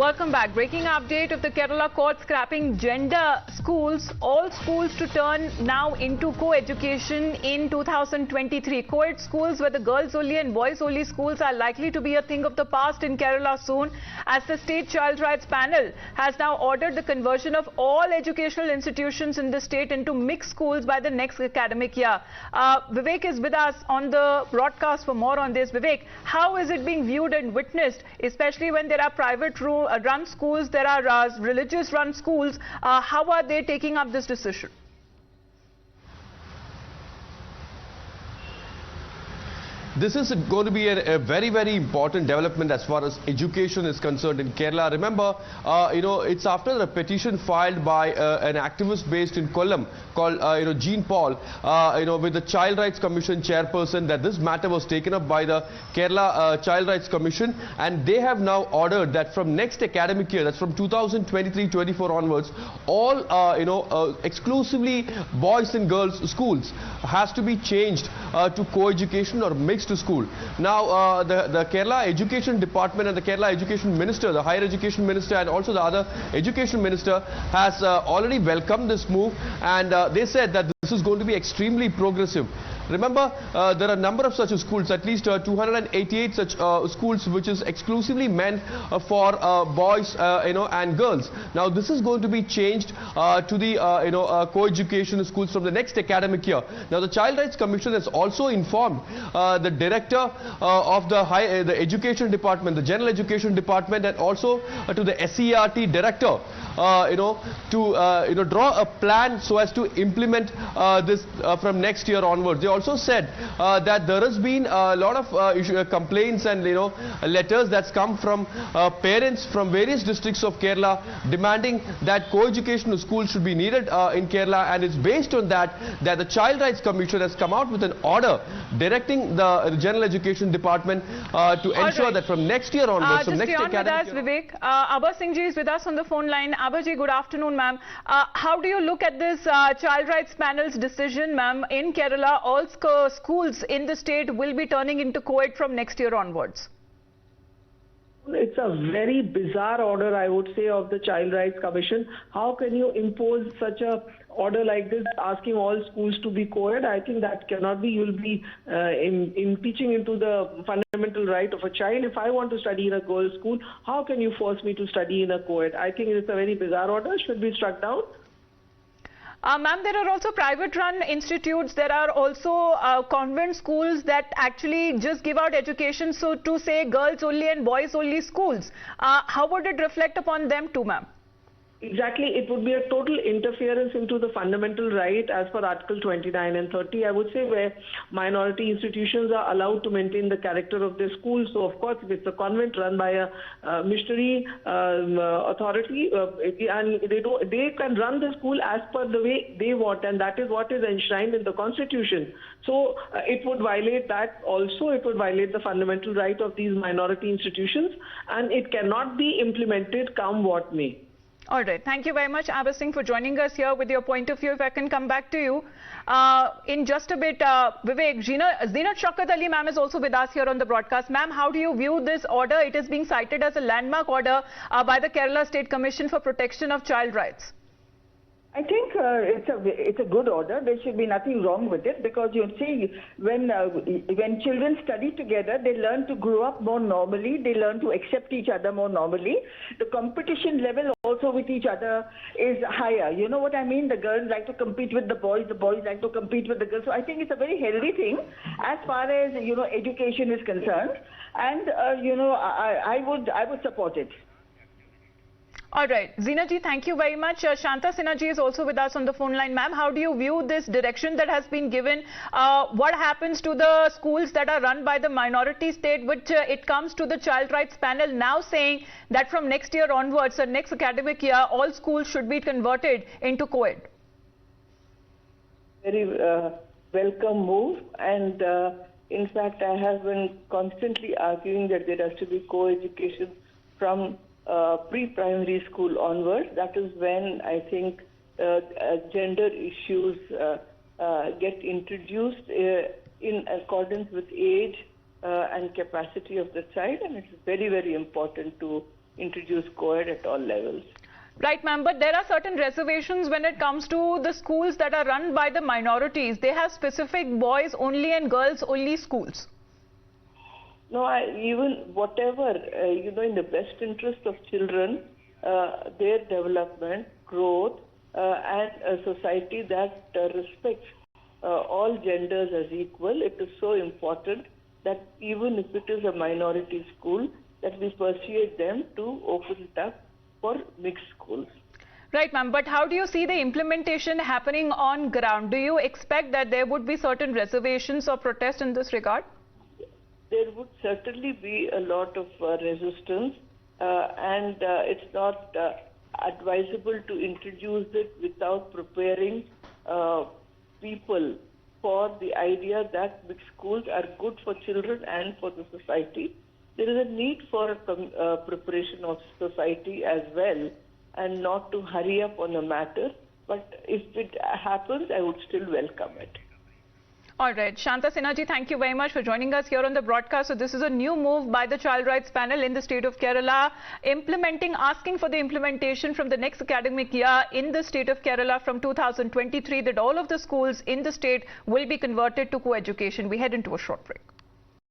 Welcome back. Breaking update of the Kerala court scrapping gender schools. All schools to turn now into co-education in 2023. Co-ed schools where the girls only and boys only schools are likely to be a thing of the past in Kerala soon, as the State Child Rights Panel has now ordered the conversion of all educational institutions in the state into mixed schools by the next academic year. Vivek is with us on the broadcast for more on this. Vivek, how is it being viewed and witnessed, especially when there are private run schools, there are religious run schools? How are they taking up this decision? This is going to be a very, very important development as far as education is concerned in Kerala. Remember, it's after the petition filed by an activist based in Kollam called, Jean Paul, with the Child Rights Commission chairperson, that this matter was taken up by the Kerala Child Rights Commission, and they have now ordered that from next academic year, that's from 2023-24 onwards, all, exclusively boys and girls schools has to be changed to co-education or mixed to school. Now, the Kerala Education Department and the Kerala Education Minister, the Higher Education Minister, and also the other Education Minister has already welcomed this move, and they said that this is going to be extremely progressive. Remember, there are a number of such schools, at least 288 such schools, which is exclusively meant for boys, and girls. Now, this is going to be changed to the, co-education schools from the next academic year. Now, the Child Rights Commission has also informed the director of the Education Department, the General Education Department, and also to the SERT director, to draw a plan so as to implement this from next year onwards. They also said that there has been a lot of complaints and letters that's come from parents from various districts of Kerala demanding that co-educational schools should be needed in Kerala, and it's based on that the Child Rights Commission has come out with an order directing the General Education Department to ensure that from next year onwards, from next academic year. Vivek, Abha Singh ji is with us on the phone line. Abha ji, good afternoon, ma'am. How do you look at this Child Rights Panel's decision, ma'am? In Kerala, all schools in the state will be turning into co-ed from next year onwards. It's a very bizarre order, I would say, of the Child Rights Commission. How can you impose such a order like this, asking all schools to be co-ed? I think that cannot be. You'll be impeaching into the fundamental right of a child. If I want to study in a girls' school, how can you force me to study in a co-ed? I think it's a very bizarre order. Should be struck down. Ma'am, there are also private-run institutes. There are also convent schools that actually just give out education, so to say girls only and boys only schools. How would it reflect upon them too, ma'am? Exactly. It would be a total interference into the fundamental right as per Article 29 and 30, I would say, where minority institutions are allowed to maintain the character of their school. So, of course, if it's a convent run by a missionary authority, and they can run the school as per the way they want, and that is what is enshrined in the Constitution. So, it would violate that also. It would violate the fundamental right of these minority institutions, and it cannot be implemented come what may. All right. Thank you very much, Abha Singh, for joining us here with your point of view. If I can come back to you in just a bit, Vivek, Zeenat Shaukat Ali ma'am is also with us here on the broadcast. Ma'am, how do you view this order? It is being cited as a landmark order by the Kerala State Commission for Protection of Child Rights. I think it's a good order. There should be nothing wrong with it, because you see, when children study together, they learn to grow up more normally. They learn to accept each other more normally. The competition level also with each other is higher. You know what I mean? The girls like to compete with the boys like to compete with the girls. So I think it's a very healthy thing as far as education is concerned, and I would support it. All right. Zeenat ji, thank you very much. Shanta Sinha ji is also with us on the phone line. Ma'am, how do you view this direction that has been given? What happens to the schools that are run by the minority state, which it comes to the Child Rights Panel now saying that from next year onwards, the next academic year, all schools should be converted into co-ed? Very welcome move, and in fact, I have been constantly arguing that there has to be co-education from pre-primary school onwards. That is when I think gender issues get introduced in accordance with age and capacity of the child, and it's very, very important to introduce co-ed at all levels. Right, ma'am, but there are certain reservations when it comes to the schools that are run by the minorities. They have specific boys only and girls only schools. No, even whatever, in the best interest of children, their development, growth, and a society that respects all genders as equal, it is so important that even if it is a minority school, that we persuade them to open it up for mixed schools. Right, ma'am, but how do you see the implementation happening on ground? Do you expect that there would be certain reservations or protest in this regard? There would certainly be a lot of resistance, and it's not advisable to introduce it without preparing people for the idea that mixed schools are good for children and for the society. There is a need for preparation of society as well, and not to hurry up on a matter. But if it happens, I would still welcome it. All right. Shanta Sinha ji, thank you very much for joining us here on the broadcast. So this is a new move by the Child Rights Panel in the state of Kerala, asking for the implementation from the next academic year in the state of Kerala from 2023, that all of the schools in the state will be converted to co-education. We head into a short break.